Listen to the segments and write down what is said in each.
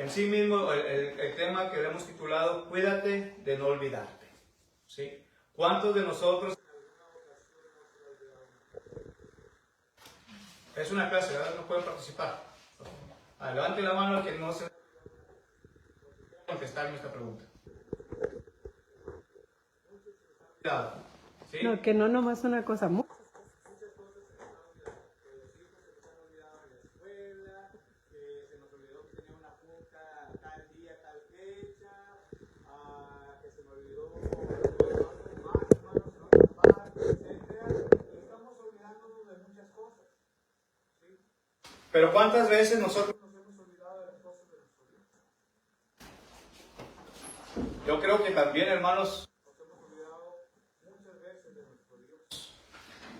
en sí mismo el tema que le hemos titulado Cuídate de no olvidarte. ¿Sí? ¿Cuántos de nosotros? Es una clase, ¿verdad? No pueden participar. Levante la mano al que no se contestar nuestra pregunta. Cuidado. ¿Sí? No, que no nomás una cosa. Pero ¿cuántas veces nosotros nos hemos olvidado de las cosas de nuestro Dios? Yo creo que también, hermanos, nos hemos olvidado muchas veces de nuestro Dios.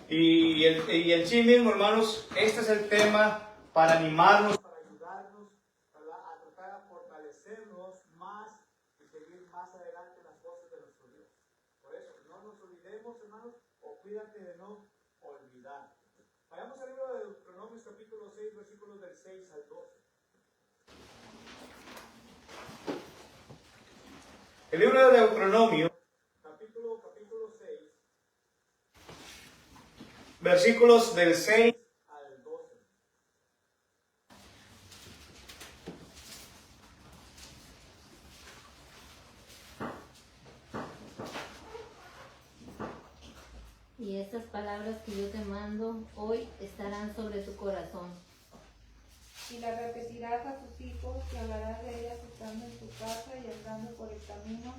Y en sí mismo, hermanos, este es el tema para animarnos, para ayudarnos, ¿verdad?, a tratar de fortalecernos más y seguir más adelante en las cosas de nuestro Dios. Por eso, no nos olvidemos, hermanos, o cuídate de no olvidar. Vayamos al libro de Deuteronomios capítulo 6, versículos del 6 al 12. El libro de Deuteronomio, capítulo 6, versículos del 6 al 12. Y estas palabras que yo te mando hoy estarán sobre tu corazón. Y las repetirás a tus hijos y hablarás de ellas estando en tu casa y andando por el camino,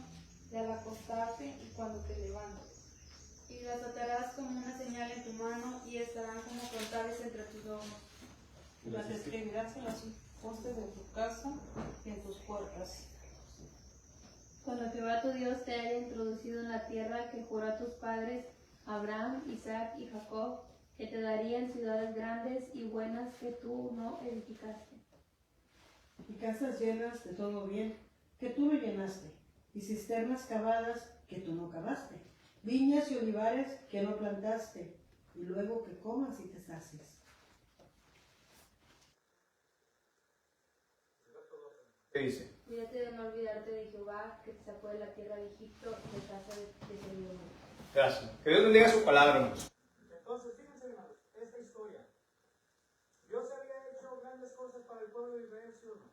y al acostarte y cuando te levantes. Y las atarás como una señal en tu mano y estarán como frontales entre tus ojos. Y las escribirás en los postes de tu casa y en tus puertas. Cuando Jehová tu Dios te haya introducido en la tierra que juró a tus padres, Abraham, Isaac y Jacob, que te darían ciudades grandes y buenas que tú no edificaste. Y casas llenas de todo bien, que tú no llenaste, y cisternas cavadas, que tú no cavaste, viñas y olivares, que no plantaste, y luego que comas y te sacies. ¿Qué dice? Cuídate de no olvidarte de Jehová, que te sacó de la tierra de Egipto, de casa de servidumbre. Gracias. Que Dios bendiga su palabra, hermanos. Entonces, fíjense, hermanos, esta historia. Dios había hecho grandes cosas para el pueblo de Israel, ¿sí o no?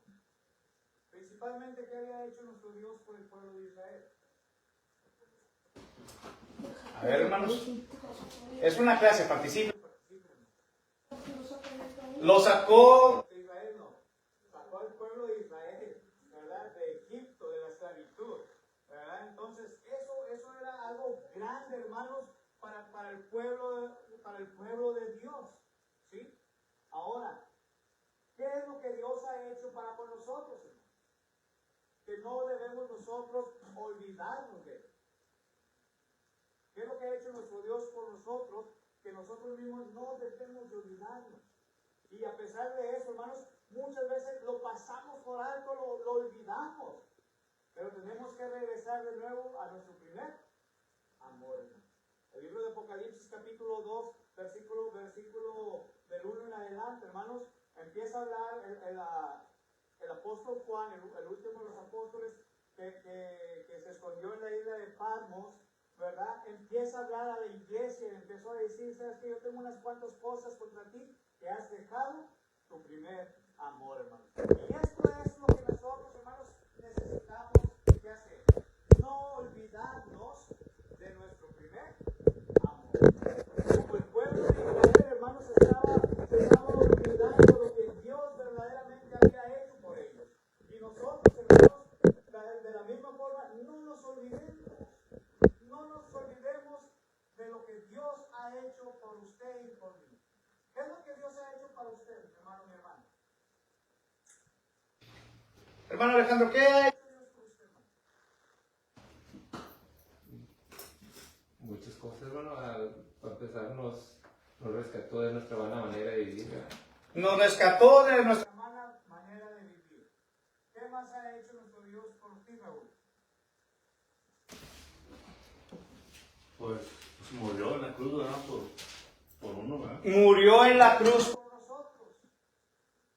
Principalmente, ¿qué había hecho nuestro Dios por el pueblo de Israel? A ver, hermanos. Es una clase, participen. Lo sacó de Israel, no. Sacó al pueblo de Israel, ¿verdad? De Egipto, de la esclavitud, ¿verdad? Entonces, eso era algo grande, hermanos, para el pueblo de Dios, ¿sí? Ahora, ¿qué es lo que Dios ha hecho para con nosotros, hermanos? Que no debemos nosotros olvidarnos de él. ¿Qué es lo que ha hecho nuestro Dios por nosotros? Que nosotros mismos no debemos de olvidarnos. Y a pesar de eso, hermanos, muchas veces lo pasamos por alto, lo olvidamos. Pero tenemos que regresar de nuevo a nuestro primer amor, hermanos. El libro de Apocalipsis capítulo 2, versículo del 1 en adelante, hermanos, empieza a hablar el apóstol Juan, el último de los apóstoles que se escondió en la isla de Patmos, ¿verdad? Empieza a hablar a la iglesia y empezó a decir, ¿sabes qué? Yo tengo unas cuantas cosas contra ti, que has dejado tu primer amor, hermanos. Y esto es lo que nosotros, hermanos, necesitamos que hacer. No olvidarnos de nuestro primer amor. Como el pueblo de Israel, hermanos, se estaba olvidando lo que Dios verdaderamente había hecho por ellos. Y nosotros, hermanos, de la misma forma, no nos olvidemos. No nos olvidemos de lo que Dios ha hecho por usted y por mí. ¿Qué es lo que Dios ha hecho para usted, mi hermano, mi hermana? Hermano Alejandro, ¿qué ha hecho Dios por usted, hermano? Muchas cosas, hermano. Para empezar, nos rescató de nuestra mala manera de vivir, ¿verdad? Nos rescató de nuestra mala manera de vivir. ¿Qué más ha hecho nuestro Dios por ti, Raúl? Pues murió en la cruz, ¿verdad? Por uno, ¿verdad? Murió en la cruz por nosotros.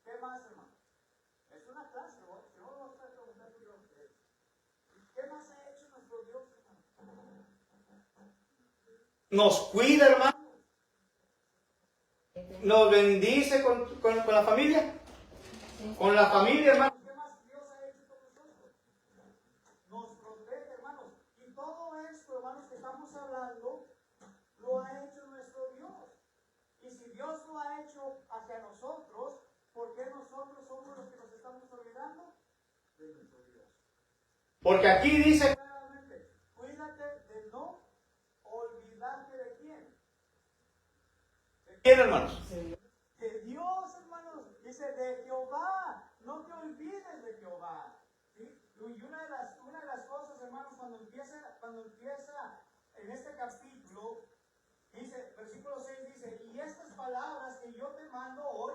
¿Qué más, hermano? Es una clase, ¿no? nos cuida, hermano, nos bendice con la familia. Con la familia, hermano. ¿Qué más Dios ha hecho con nosotros? Nos protege, hermanos. Y todo esto, hermanos, que estamos hablando, lo ha hecho nuestro Dios. Y si Dios lo ha hecho hacia nosotros, ¿por qué nosotros somos los que nos estamos olvidando de nuestro Dios? Porque aquí dice claramente, cuídate de no olvidarte de quién. ¿De quién, hermanos? Sí. De Dios, hermanos. Dice de Jehová. No te olvides de Jehová. ¿Sí? Y una de las cosas, hermanos, cuando empieza en este capítulo, dice, versículo 6 dice, y estas palabras que yo te mando hoy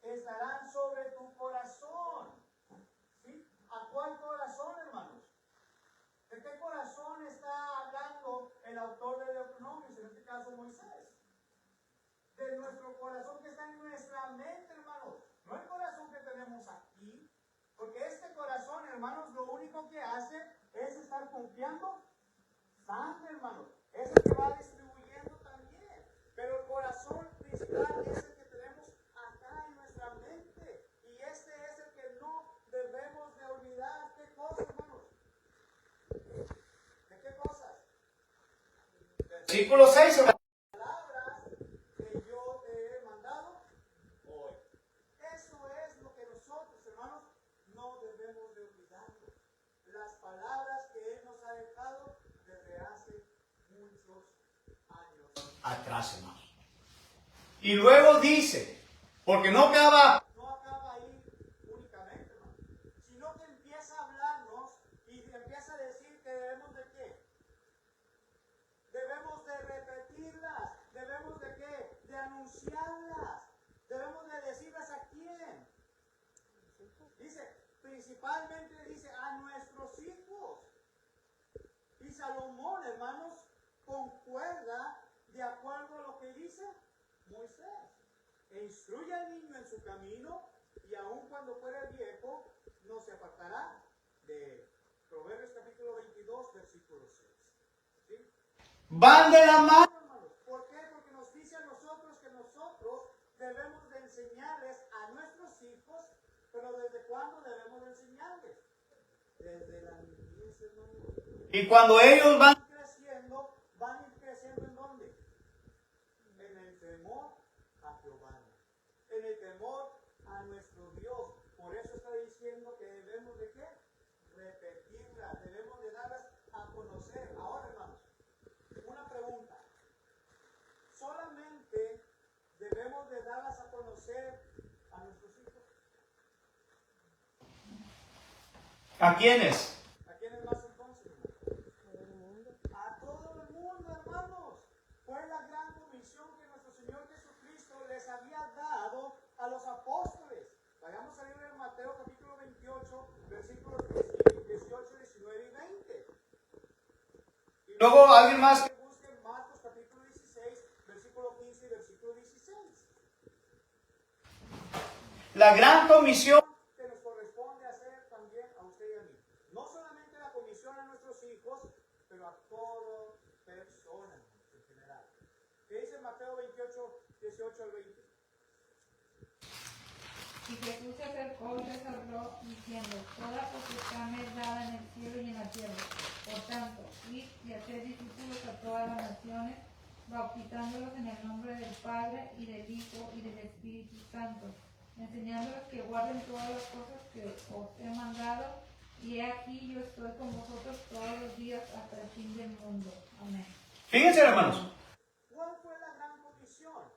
estarán sobre tu corazón. ¿Sí? ¿A cuál corazón, hermanos? ¿De qué corazón está hablando el autor de Deuteronomio, en este caso Moisés? De nuestro corazón que está en nuestra mente, hermanos. No el corazón que tenemos aquí. Porque este corazón, hermanos, lo único que hace es estar confiando sangre, hermanos. Es el que va distribuyendo también. Pero el corazón principal es el que tenemos acá en nuestra mente. Y este es el que no debemos de olvidar. ¿Qué cosas, hermanos? ¿De qué cosas? Versículo 6, hermanos. Atrás, hermanos. Y luego dice, porque no acaba ahí únicamente, hermanos, sino que empieza a hablarnos y empieza a decir que debemos de qué. Debemos de repetirlas, debemos de qué, de anunciarlas, debemos de decirlas a quién. Dice, principalmente dice a nuestros hijos. Y Salomón, hermanos, concuerda de acuerdo a lo que dice Moisés. E instruye al niño en su camino, y aun cuando fuera viejo, no se apartará de él. Proverbios capítulo 22, versículo 6. ¿Sí? Van de la mano, hermanos. ¿Por qué? Porque nos dice a nosotros que nosotros debemos de enseñarles a nuestros hijos, pero ¿desde cuándo debemos de enseñarles? Desde la niñez, hermanos. Y cuando ellos van creciendo ¿en dónde? En el temor a Jehová, en el temor a nuestro Dios. Por eso está diciendo que debemos de qué? Repetirlas, debemos de darlas a conocer. Ahora, hermanos, una pregunta. ¿Solamente debemos de darlas a conocer a nuestros hijos? ¿A quiénes? ¿A quiénes más entonces? A todo el mundo, hermanos. Fue la gran comisión que nuestro Señor Jesucristo les había dado a los apóstoles. Vayamos a leer en Mateo capítulo 28, versículos 18, 19 y 20. Y luego alguien más que busque en Marcos capítulo 16, versículo 15 y versículo 16. La gran comisión que nos corresponde hacer también a usted y a mí. No solamente la comisión a nuestros hijos, pero a toda persona en general. ¿Qué dice Mateo 28, 18 al 20? Y Jesús se acercó y les habló diciendo, toda potestad me es dada en el cielo y en la tierra. Por tanto, id y haced discípulos a todas las naciones, bautizándolos en el nombre del Padre y del Hijo y del Espíritu Santo, enseñándoles que guarden todas las cosas que os he mandado, y he aquí yo estoy con vosotros todos los días hasta el fin del mundo. Amén. Fíjense, hermanos. ¿Cuál fue la gran comisión?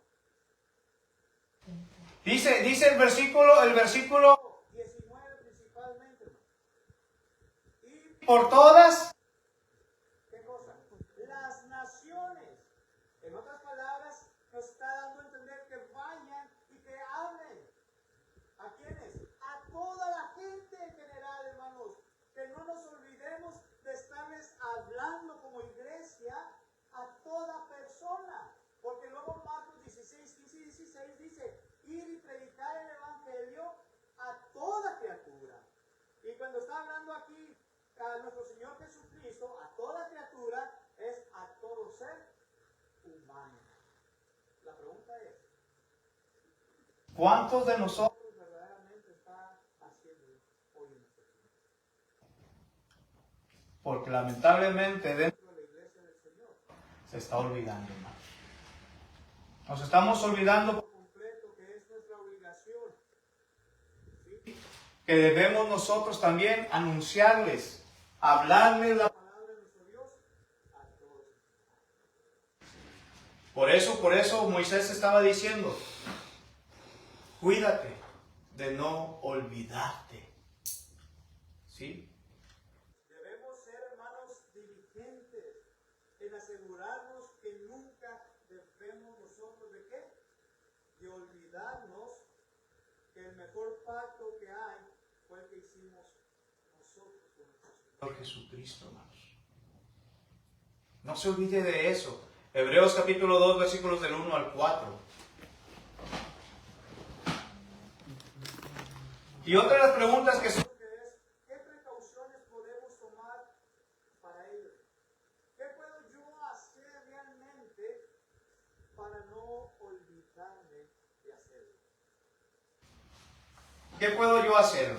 Dice el versículo 19 principalmente. Y por todas, ¿qué cosa? Las naciones. En otras palabras, nos está dando a entender que vayan y que hablen. ¿A quiénes? A toda la gente en general, hermanos. Que no nos olvidemos de estarles hablando como iglesia a toda persona. Porque luego Marcos 16, 15 y 16 dice, ir y predicar el evangelio a toda criatura. Y cuando está hablando aquí a nuestro Señor Jesucristo, a toda criatura, es a todo ser ¿Cuántos de nosotros verdaderamente está haciendo hoy en este tiempo? Porque lamentablemente dentro de la iglesia del Señor se está olvidando, hermano. Nos estamos olvidando por completo que es nuestra obligación, ¿sí? Que debemos nosotros también anunciarles, hablarles la palabra de nuestro Dios a todos. Por eso Moisés estaba diciendo, cuídate de no olvidarte. ¿Sí? Debemos ser, hermanos, diligentes en asegurarnos que nunca debemos nosotros de qué? De olvidarnos que el mejor pacto que hay fue el que hicimos nosotros con nuestro Señor Jesucristo, hermanos. No se olvide de eso. Hebreos capítulo 2, versículos del 1 al 4. Y otra de las preguntas que surge es, ¿qué precauciones podemos tomar para ello? ¿Qué puedo yo hacer realmente para no olvidarme de hacerlo? ¿Qué puedo yo hacer?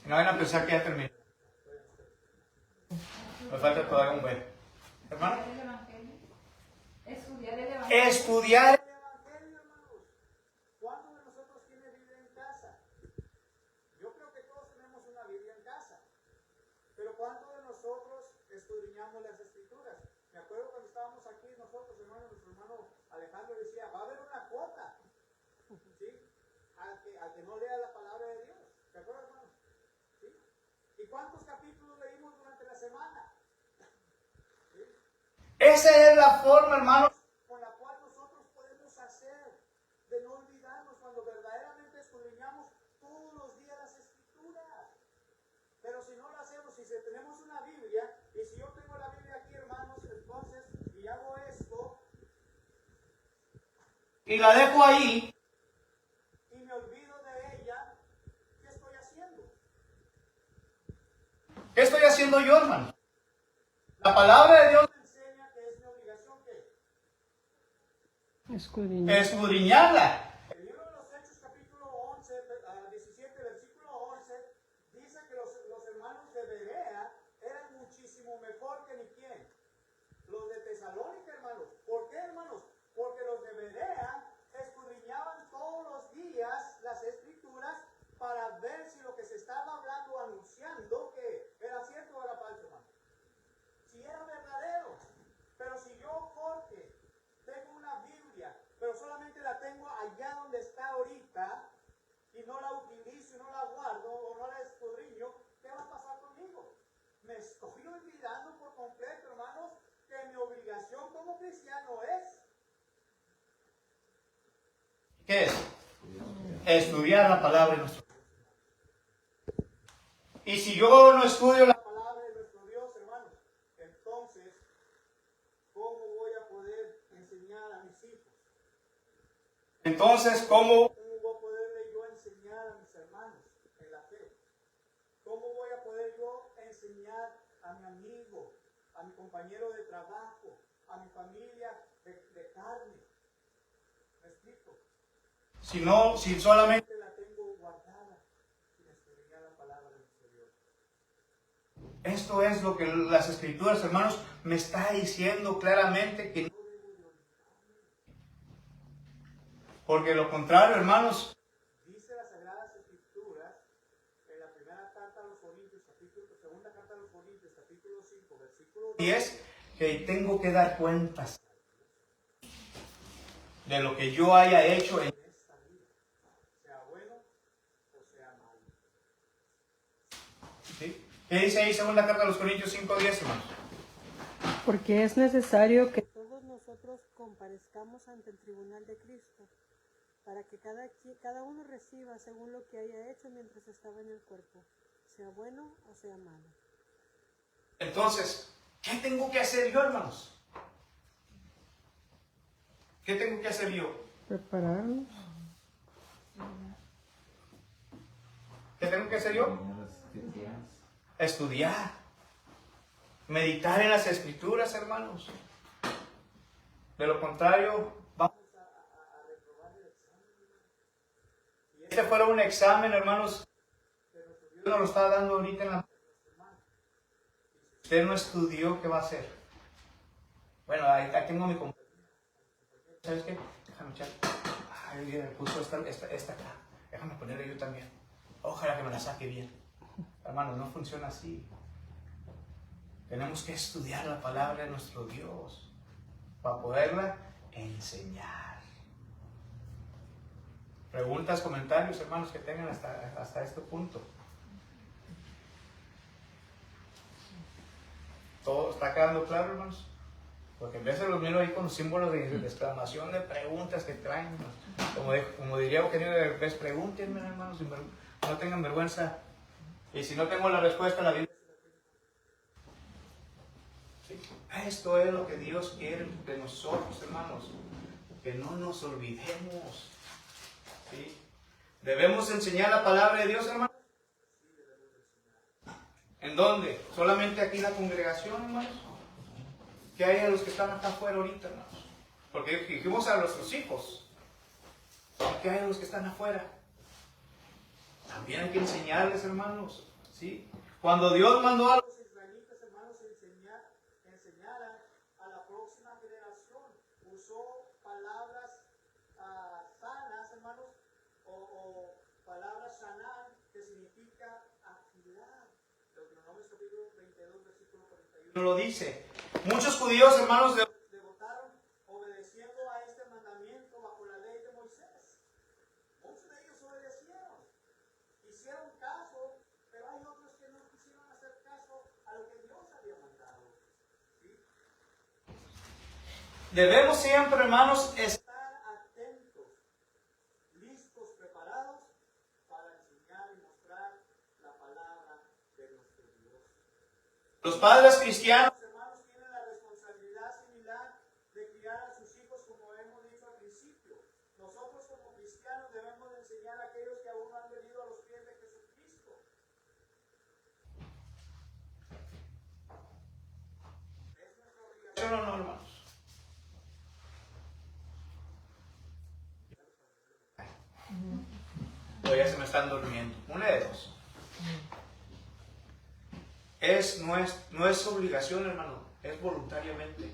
No vayan a pensar que ya terminé. Me falta todavía un buen. ¿Hermano? Estudiar el Evangelio. Estudiar el Evangelio, hermanos. ¿Cuántos de nosotros tiene Biblia en casa? Yo creo que todos tenemos una Biblia en casa. Pero ¿cuántos de nosotros escudriñamos las Escrituras? Me acuerdo cuando estábamos aquí nosotros, hermano, nuestro hermano Alejandro decía, va a haber una cuota, ¿sí? Al que no lea la palabra de Dios. ¿De acuerdo, hermano? ¿Sí? ¿Y cuántos capítulos leímos durante la semana? ¿Sí? Esa es la forma, hermanos, con la cual nosotros podemos hacer de no olvidarnos cuando verdaderamente escudriñamos todos los días las Escrituras. Pero si no lo hacemos, si tenemos una Biblia, y si yo tengo la Biblia aquí, hermanos, entonces, y hago esto, y la dejo ahí, y me olvido de ella, ¿qué estoy haciendo? ¿Qué estoy haciendo yo, hermano? La palabra de Dios me enseña que es mi obligación, ¿qué? Escudriñarla. El libro de los Hechos, capítulo 11, 17, versículo 11, dice que los hermanos de Berea eran muchísimo mejor que ni quién. Los de Tesalónica, hermanos. ¿Por qué, hermanos? Porque los de Berea escudriñaban todos los días las Escrituras para ver si lo que se estaba hablando, anunciando, que era cierto o era falso, hermano. Si era verdadero. Pero si yo, Jorge, tengo una Biblia, pero solamente la tengo allá donde está ahorita, y no la utilizo, y no la guardo, o no la escudriño, ¿qué va a pasar conmigo? Me estoy olvidando por completo, hermanos, que mi obligación como cristiano es. ¿Qué es? Estudiar la palabra de nuestro Dios. Y si yo no estudio la palabra de nuestro Dios, hermanos, entonces, ¿cómo voy a poder enseñar a mis hijos? Entonces, ¿cómo voy a poderle yo enseñar a mis hermanos en la fe? ¿Cómo voy a poder yo enseñar a mi amigo, a mi compañero de trabajo, a mi familia de carne? ¿Me explico? Si solamente la tengo guardada, sin estudiar la palabra de nuestro Dios. Esto es lo que las Escrituras, hermanos, me está diciendo claramente que no debo de olvidarme. Porque lo contrario, hermanos, dice las Sagradas Escrituras en la primera carta a los Corintios, segunda carta a los Corintios, capítulo 5, versículo 10, que tengo que dar cuentas de lo que yo haya hecho en esta vida, sea bueno o sea malo. ¿Sí? ¿Qué dice ahí segunda carta a los Corintios 5:10, hermanos? Porque es necesario que todos nosotros comparezcamos ante el tribunal de Cristo, para que cada uno reciba según lo que haya hecho mientras estaba en el cuerpo, sea bueno o sea malo. Entonces, ¿qué tengo que hacer yo, hermanos? ¿Qué tengo que hacer yo? Prepararnos. ¿Qué tengo que hacer yo? Estudiar. Meditar en las Escrituras, hermanos. De lo contrario, este fuera un examen, hermanos, Dios nos lo está dando ahorita en la... Usted no estudió, ¿qué va a hacer? Bueno, ahí tengo mi compañero. ¿Sabes qué? Déjame echar. Ay, me puso esta acá. Déjame ponerla yo también. Ojalá que me la saque bien. Hermanos, no funciona así. Tenemos que estudiar la palabra de nuestro Dios para poderla enseñar. Preguntas, comentarios, hermanos, que tengan hasta este punto. ¿Todo está quedando claro, hermanos? Porque en vez de los miro ahí con símbolos de exclamación, de preguntas que traen. Como diría Eugenio Derbez, pregúntenme, hermanos, no tengan vergüenza. Y si no tengo la respuesta, la Biblia. ¿Sí? Esto es lo que Dios quiere de nosotros, hermanos. Que no nos olvidemos. ¿Sí? ¿Debemos enseñar la palabra de Dios, hermanos? ¿En dónde? ¿Solamente aquí en la congregación, hermanos? ¿Qué hay a los que están acá afuera ahorita, hermanos? Porque dijimos a nuestros hijos. ¿Qué hay a los que están afuera? También hay que enseñarles, hermanos. ¿Sí? Cuando Dios mandó a los israelitas, hermanos, enseñaran a la próxima generación, usó palabras sanas, hermanos, o palabras sanar, que significa afilar. Deuteronomio capítulo 22, versículo 41 lo dice. Muchos judíos, hermanos, devotaron obedeciendo a este mandamiento bajo la ley de Moisés. Muchos de ellos obedecieron, hicieron caso, pero hay otros que no quisieron hacer caso a lo que Dios había mandado. ¿Sí? Debemos siempre, hermanos, estar atentos, listos, preparados para enseñar y mostrar la palabra de nuestro Dios. Los padres cristianos, hermanos, tienen la responsabilidad similar de criar a sus hijos, como hemos dicho al principio. Nosotros como cristianos debemos de enseñar a aquellos que aún no han venido a los pies de Jesucristo. ¿Es nuestra obligación o no, hermanos? O ya se me están durmiendo. Una de dos. No es obligación, hermano, es voluntariamente.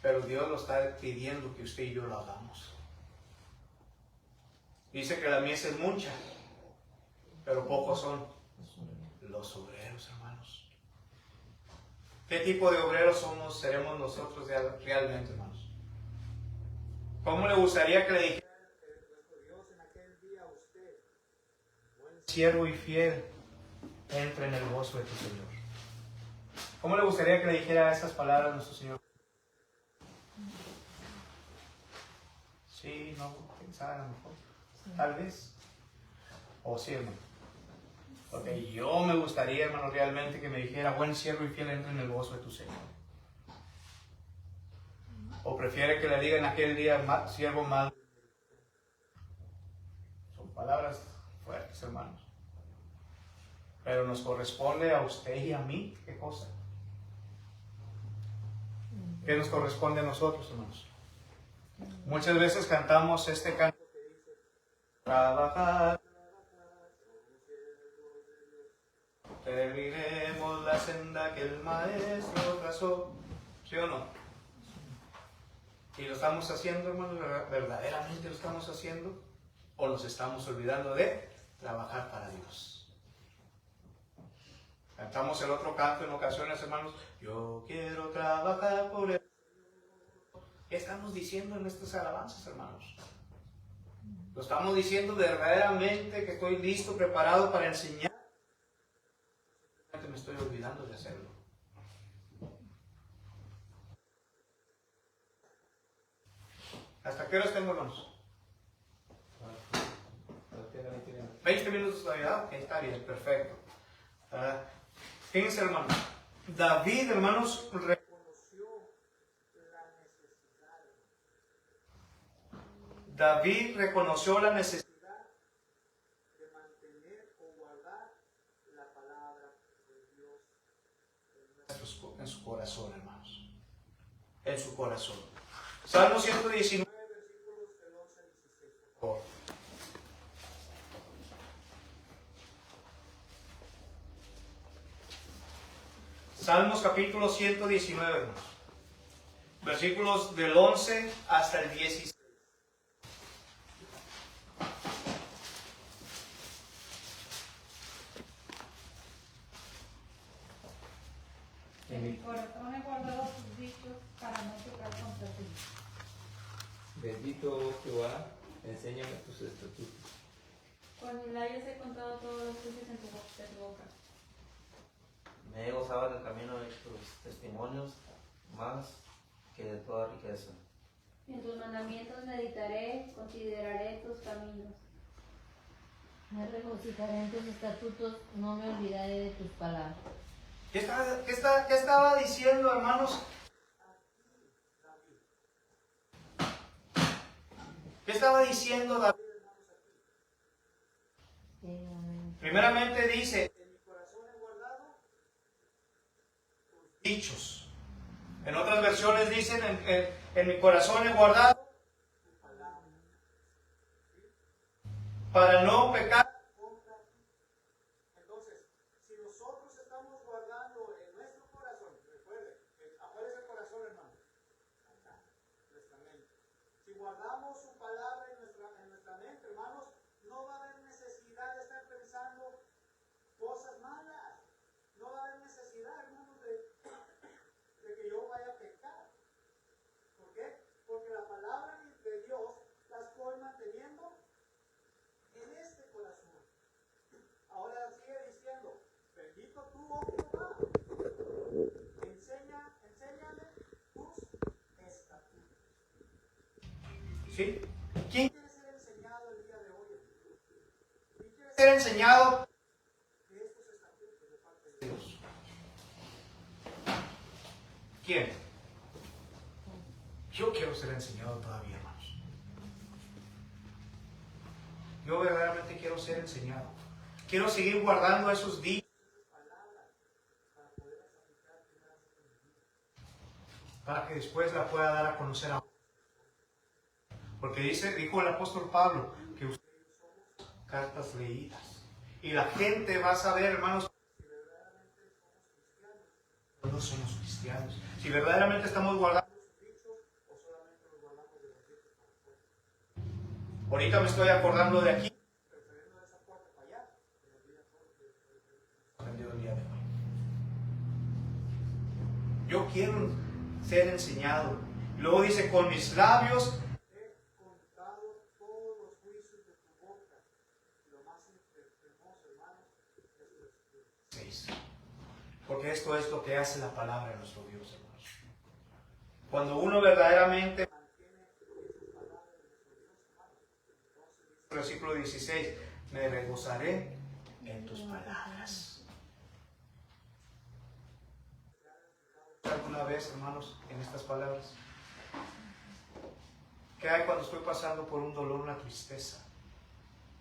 Pero Dios lo está pidiendo que usted y yo lo hagamos. Dice que la mies es mucha, pero pocos son los obreros, hermanos. ¿Qué tipo de obreros seremos nosotros realmente, hermanos? ¿Cómo le gustaría que le dijera nuestro Dios en aquel día a usted? Buen siervo y fiel, entra en el gozo de tu Señor. ¿Cómo le gustaría que le dijera esas palabras a nuestro Señor? Sí, no, quién sabe, a lo mejor. Tal vez. O sí, hermano. Porque yo me gustaría, hermano, realmente que me dijera, buen siervo y fiel, entra en el gozo de tu Señor. O prefiere que le digan aquel día, siervo mal. Son palabras fuertes, hermanos. Pero nos corresponde a usted y a mí, ¿qué cosa? ¿Qué nos corresponde a nosotros, hermanos? Muchas veces cantamos este canto que dice, trabajar, seguiremos la senda que el maestro trazó. ¿Sí o no? ¿Y lo estamos haciendo, hermanos? ¿Verdaderamente lo estamos haciendo? ¿O nos estamos olvidando de trabajar para Dios? Cantamos el otro canto en ocasiones, hermanos. Yo quiero trabajar por el Señor. ¿Qué estamos diciendo en estas alabanzas, hermanos? ¿Lo estamos diciendo verdaderamente que estoy listo, preparado para enseñar? Me estoy olvidando de hacerlo. ¿Hasta qué horas tengo, hermanos? 20 minutos todavía. Ok, está bien, perfecto. Fíjense, hermanos. David, hermanos, reconoció la necesidad. David reconoció la necesidad de mantener o guardar la palabra de Dios en su corazón, hermanos. En su corazón. Salmo 119, versículos del 11 al 16, por favor. Salmos capítulo 119, hermanos. Versículos del 11 hasta el 16. En mi corazón he guardado tus dichos para no pecar contra ti. Bendito oh Jehová, enséñame tus estatutos. Con mis labios he contado todos los juicios de tu boca. Me he gozado en el camino de tus testimonios más que de toda riqueza. En tus mandamientos meditaré, consideraré tus caminos. Me regocijaré en tus estatutos, no me olvidaré de tus palabras. ¿Qué estaba diciendo, hermanos? ¿Qué estaba diciendo David? Primeramente dice, en mi corazón he guardado tus dichos. En otras versiones dicen, en mi corazón he guardado tu palabra. Para no pecar contra ti. Entonces, si nosotros estamos guardando en nuestro corazón, recuerden, ¿cuál es el corazón, hermano? Acá, nuestra mente. Si guardamos su palabra en nuestra mente, hermanos, no va a haber necesidad de estar pensando cosas malas. No va a haber necesidad, hermanos, de que yo vaya a pecar. ¿Por qué? Porque la palabra de Dios la estoy manteniendo en este corazón. Ahora sigue diciendo, bendito tú, oh Jehová, enséñame tus estatutos. ¿Sí? ¿Quién quiere ser enseñado el día de hoy? ¿Quién quiere ser enseñado de estos estatutos de parte de Dios? ¿Quién? Yo quiero ser enseñado todavía, hermanos. Yo verdaderamente quiero ser enseñado. Quiero seguir guardando esos dichos, esas palabras, para poderlas aplicar en mi vida. Para que después la pueda dar a conocer a otros. Porque dijo el apóstol Pablo que ustedes somos cartas leídas. Y la gente va a saber, hermanos, si verdaderamente somos cristianos o no somos cristianos. Si verdaderamente estamos guardando sus dichos o solamente los guardamos de los dichos para afuera. Ahorita me estoy acordando de aquí, pero saliendo de esa puerta para allá, me olvida todo lo que aprendido el día de hoy. Yo quiero ser enseñado. Luego dice, con mis labios he contado todos los juicios de tu boca. Lo más hermoso, hermanos, es el 6. Porque esto es lo que hace la palabra de nuestro Dios, hermanos. Cuando uno verdaderamente mantiene esas palabras de nuestro Dios, hermanos, entonces dice el versículo 16, me regozaré en tus palabras. ¿Alguna vez, hermanos, en estas palabras? ¿Qué hay cuando estoy pasando por un dolor, una tristeza?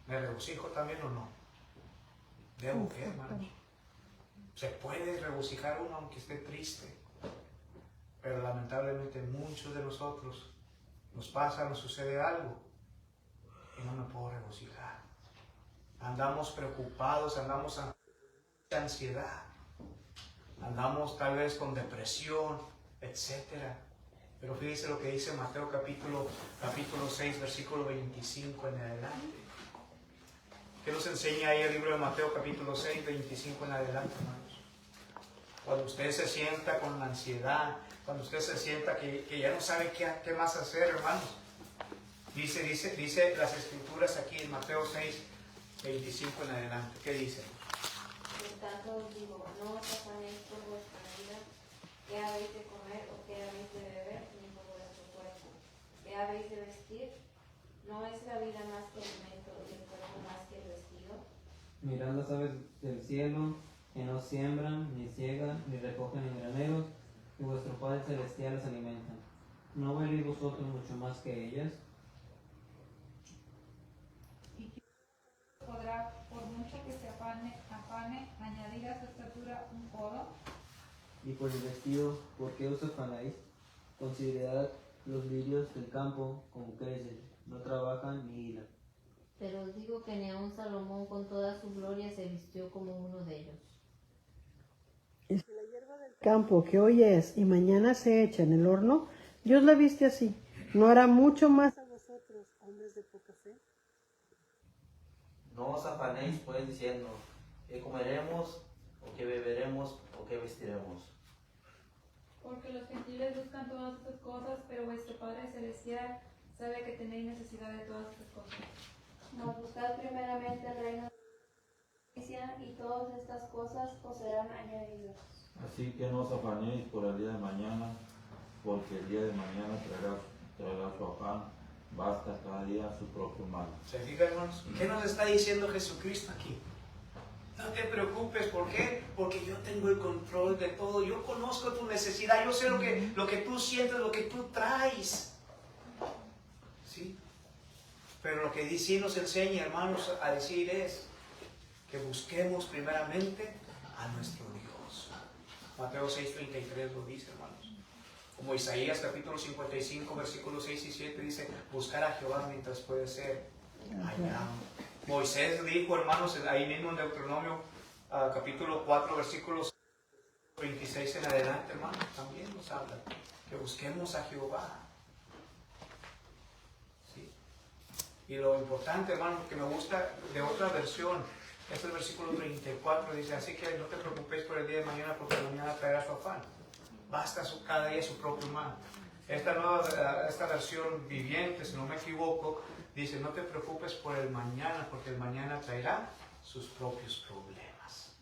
¿Me regocijo también o no? ¿Debo qué, hermanos? Se puede regocijar uno aunque esté triste, pero lamentablemente muchos de nosotros nos pasa, nos sucede algo y no me puedo regocijar. Andamos preocupados, andamos con mucha ansiedad, andamos tal vez con depresión, etcétera. Pero fíjese lo que dice Mateo capítulo 6, versículo 25 en adelante. ¿Qué nos enseña ahí el libro de Mateo capítulo 6, 25 en adelante, hermanos? Cuando usted se sienta con la ansiedad, cuando usted se sienta que ya no sabe qué más hacer, hermanos. Dice las escrituras aquí en Mateo 6, 25 en adelante. ¿Qué dice? Por tanto os digo, no os afanéis por vuestra vida, qué habéis de comer o qué habéis de beber, ni por vuestro cuerpo. ¿Qué habéis de vestir? ¿No es la vida más que alimento y el cuerpo más que el vestido? Mirad las aves del cielo, que no siembran, ni ciegan, ni recogen en graneros, y vuestro Padre Celestial las alimenta. ¿No valéis vosotros mucho más que ellas? ¿Y quién podrá, por mucho que se afane, añadir a su estatura un codo? Y por el vestido, ¿por qué os afanáis? Considerad los lirios del campo, como crecen, no trabajan ni hilan. Pero os digo que ni aun Salomón con toda su gloria se vistió como uno de ellos. La hierba del campo que hoy es y mañana se echa en el horno, Dios la viste así. ¿No hará mucho más a vosotros, hombres de poca fe? No os afanéis pues diciendo, ¿qué comeremos, o qué beberemos, o qué vestiremos? Porque los gentiles buscan todas estas cosas, pero vuestro Padre Celestial sabe que tenéis necesidad de todas estas cosas. Mas buscad primeramente el reino de la justicia, y todas estas cosas os serán añadidas. Así que no os afanéis por el día de mañana, porque el día de mañana traerá su afán. Basta cada día su propio mal. ¿Se fijan, hermanos? ¿Qué nos está diciendo Jesucristo aquí? No te preocupes, ¿por qué? Porque yo tengo el control de todo, yo conozco tu necesidad, yo sé lo que tú sientes, lo que tú traes. ¿Sí? Pero lo que sí nos enseña, hermanos, a decir es que busquemos primeramente a nuestro Dios. Mateo 6:33 lo dice, hermanos. Como Isaías capítulo 55, versículos 6 y 7 dice, buscar a Jehová mientras puede ser hallado. Moisés dijo, hermanos, ahí mismo en Deuteronomio capítulo 4, versículos 26 en adelante, hermanos, también nos habla que busquemos a Jehová. ¿Sí? Y lo importante, hermanos, que me gusta de otra versión, es el versículo 34, dice, así que no te preocupéis por el día de mañana, porque mañana traerá su afán. Basta cada día su propio mal. Esta versión viviente, si no me equivoco, dice, no te preocupes por el mañana, porque el mañana traerá sus propios problemas.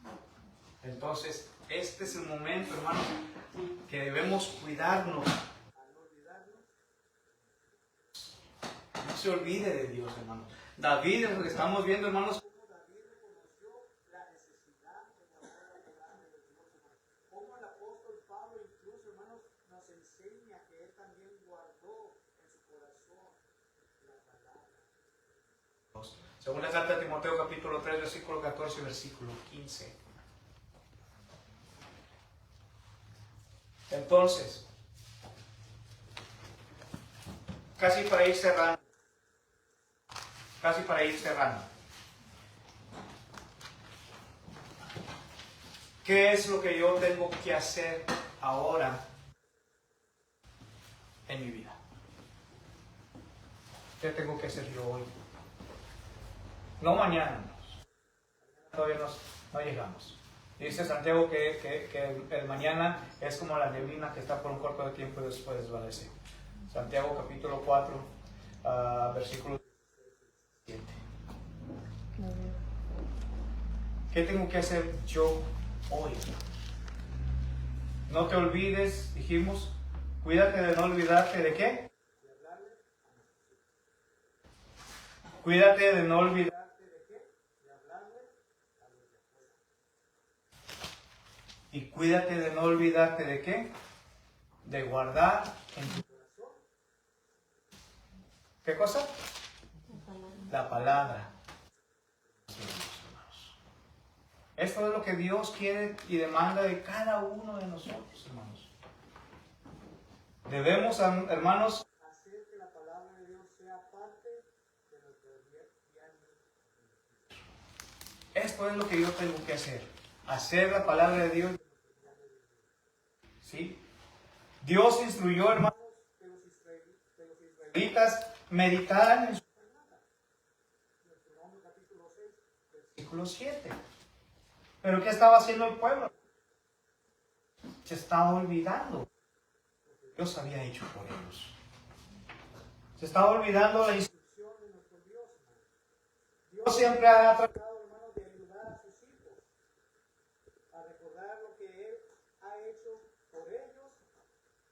Entonces, este es el momento, hermanos, que debemos cuidarnos. No se olvide de Dios, hermanos. David, es lo que estamos viendo, hermanos, según la carta de Timoteo capítulo 3, versículo 14 y versículo 15. Entonces, casi para ir cerrando, ¿qué es lo que yo tengo que hacer ahora en mi vida? ¿Qué tengo que hacer yo hoy? No mañana, todavía no llegamos. Dice Santiago que el mañana es como la neblina que está por un corto de tiempo y después desvanece. Santiago capítulo 4, versículo 7. ¿Qué tengo que hacer yo hoy? No te olvides, dijimos, cuídate de no olvidarte de qué. Cuídate de no olvidarte. Y cuídate de no olvidarte de qué? De guardar en tu corazón. ¿Qué cosa? La palabra. Esto es lo que Dios quiere y demanda de cada uno de nosotros, hermanos. Debemos, hermanos, hacer que la palabra de Dios sea parte de nuestro diario. Esto es lo que yo tengo que hacer. Hacer la palabra de Dios. ¿Sí? Dios instruyó, hermanos, que los israelitas meditaran en su palabra. Deuteronomio capítulo 6, versículo 7. Pero ¿qué estaba haciendo el pueblo? Se estaba olvidando lo que Dios había hecho por ellos. Se estaba olvidando la instrucción de nuestro Dios. Dios siempre ha tratado, hermanos, de ayudar a sus hijos a recordar lo que Él ha hecho por ellos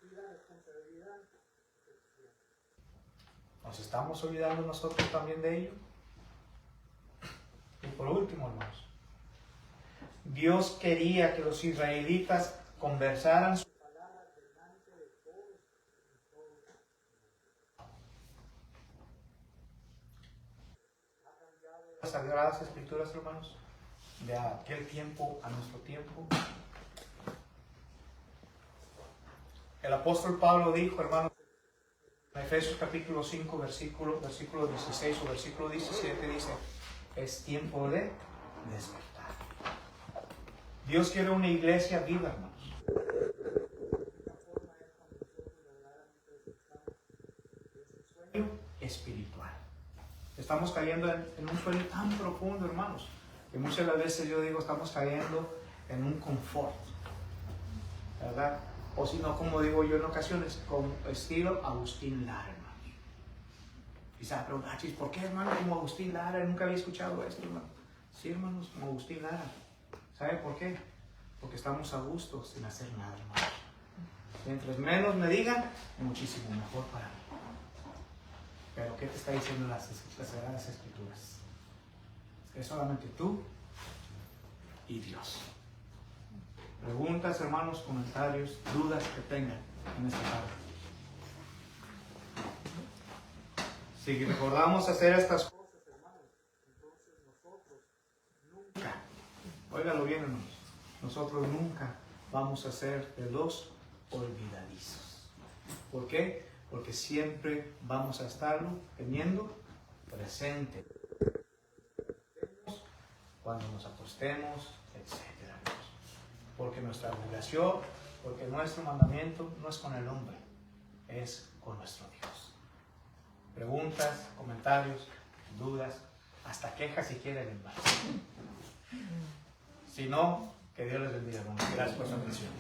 y la responsabilidad que tienen. ¿Nos estamos olvidando nosotros también de ello? Y por último, hermanos, Dios quería que los israelitas conversaran su palabra delante de todos y todos. ¿Ha cambiado las Sagradas Escrituras, hermanos? De aquel tiempo a nuestro tiempo. El apóstol Pablo dijo, hermanos, en Efesios capítulo 5, versículo 16 o versículo 17, dice, es tiempo de despertar. Dios quiere una iglesia viva, hermanos. espiritual. Estamos cayendo en un sueño tan profundo, hermanos, que muchas de las veces yo digo, estamos cayendo en un confort, ¿verdad? O si no, como digo yo en ocasiones, con estilo Agustín Lara, hermanos. Quizá preguntar, ¿por qué, hermano, como Agustín Lara? Nunca había escuchado esto, hermano. Sí, hermanos, como Agustín Lara. ¿Sabe por qué? Porque estamos a gusto sin hacer nada, hermanos. Mientras menos me digan, muchísimo mejor para mí. Pero ¿qué te está diciendo las Sagradas Escrituras? Es solamente tú y Dios. Preguntas, hermanos, comentarios, dudas que tengan en esta tarde. Si recordamos hacer estas cosas, hermanos, entonces nosotros nunca, óigalo bien, hermanos, nosotros nunca vamos a ser de los olvidadizos. ¿Por qué? Porque siempre vamos a estarlo teniendo presente cuando nos acostemos, etcétera. Porque nuestra obligación, porque nuestro mandamiento no es con el hombre, es con nuestro Dios. Preguntas, comentarios, dudas, hasta quejas si quieren, hermanos. Si no, que Dios les bendiga. Gracias por su atención.